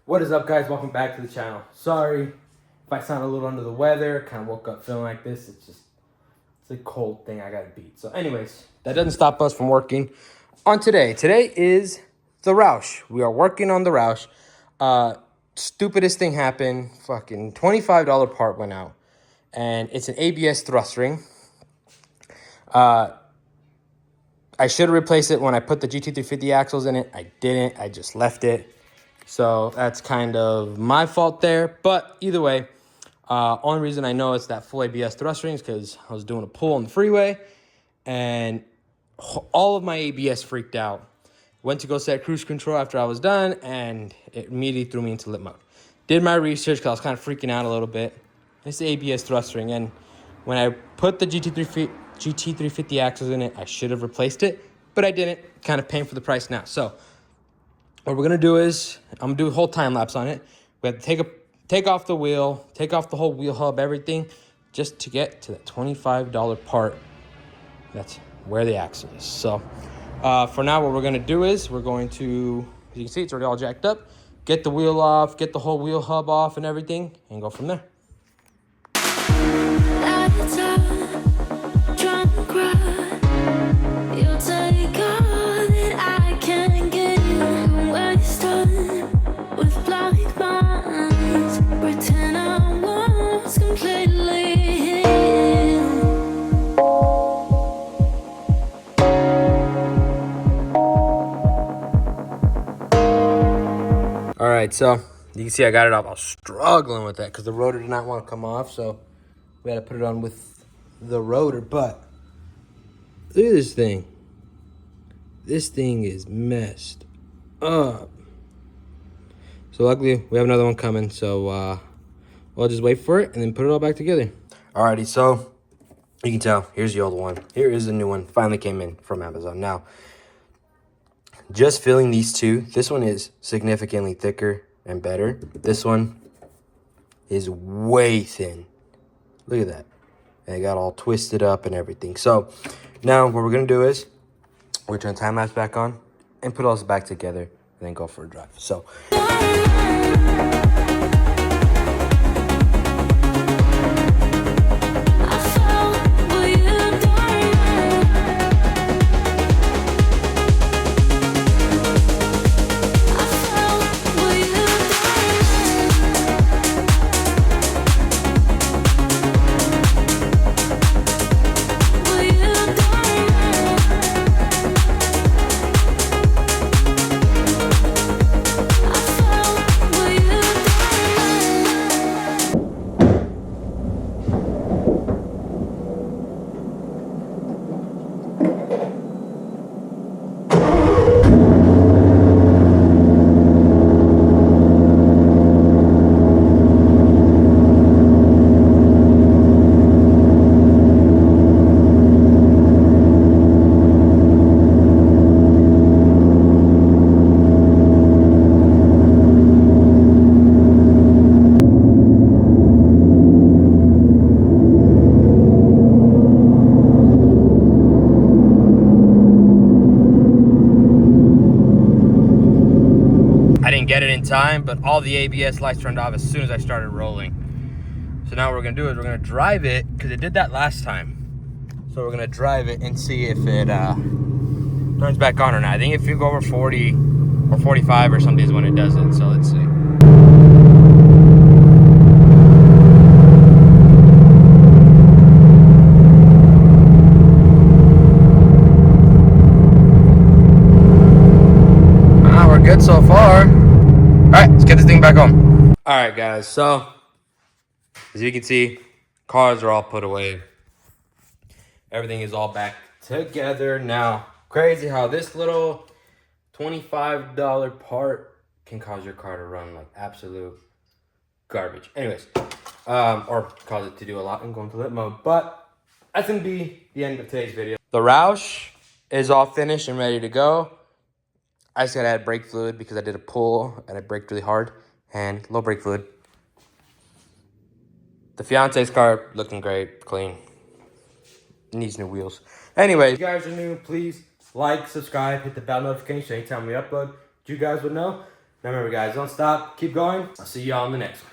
What is up, guys? Welcome back to the channel. Sorry if I sound a little under the weather. Kind of woke up feeling like this. It's a cold thing I gotta beat. So anyways, that doesn't stop us from working on today. Today is the Roush. We are working on the Roush. Stupidest thing happened. Fucking $25 part went out. And it's an ABS thrust ring. I should have replaced it when I put the GT350 axles in it. I didn't. I just left it. So that's kind of my fault there. But either way, only reason I know it's that full ABS thrust ring is because I was doing a pull on the freeway and all of my ABS freaked out. Went to go set cruise control after I was done and it immediately threw me into lit mode. Did my research because I was kind of freaking out a little bit. It's the ABS thrust ring, and when I put the GT350 axles in it, I should have replaced it, but I didn't. Kind of paying for the price now. So what we're gonna do is I'm gonna do a whole time lapse on it. We have to take off the wheel, take off the whole wheel hub, everything, just to get to that $25 part. That's where the axle is. So for now, what we're gonna do is we're going to, as you can see, it's already all jacked up. Get the wheel off, get the whole wheel hub off and everything, and go from there. All right, so you can see I got it off. I was struggling with that because the rotor did not want to come off, so we had to put it on with the rotor. But look at this thing. This thing is messed up. So luckily, we have another one coming, so we'll just wait for it and then put it all back together. Alrighty, so you can tell, here's the old one. Here is the new one. Finally came in from Amazon. Now, just filling these two, this one is significantly thicker and better. This one is way thin. Look at that. And it got all twisted up and everything. So now what we're going to do is we're going to turn time lapse back on and put all this back together and then go for a drive. So get it in time, but all the ABS lights turned off as soon as I started rolling. So now what we're gonna do is we're gonna drive it, because it did that last time. So we're gonna drive it and see if it turns back on or not. I think if you go over 40 or 45 or something is when it does it. So let's see. We're good so far. All right, let's get this thing back on. All right, guys, so as you can see, cars are all put away. Everything is all back together now. Crazy how this little $25 part can cause your car to run like absolute garbage. Anyways, or cause it to do a lot and go into lit mode. But that's gonna be the end of today's video. The Roush is all finished and ready to go. I just gotta add brake fluid because I did a pull and I braked really hard and low brake fluid. The fiance's car looking great, clean. Needs new wheels. Anyway, if you guys are new, please like, subscribe, hit the bell notification anytime we upload. You guys would know. Remember, guys, don't stop. Keep going. I'll see y'all in the next one.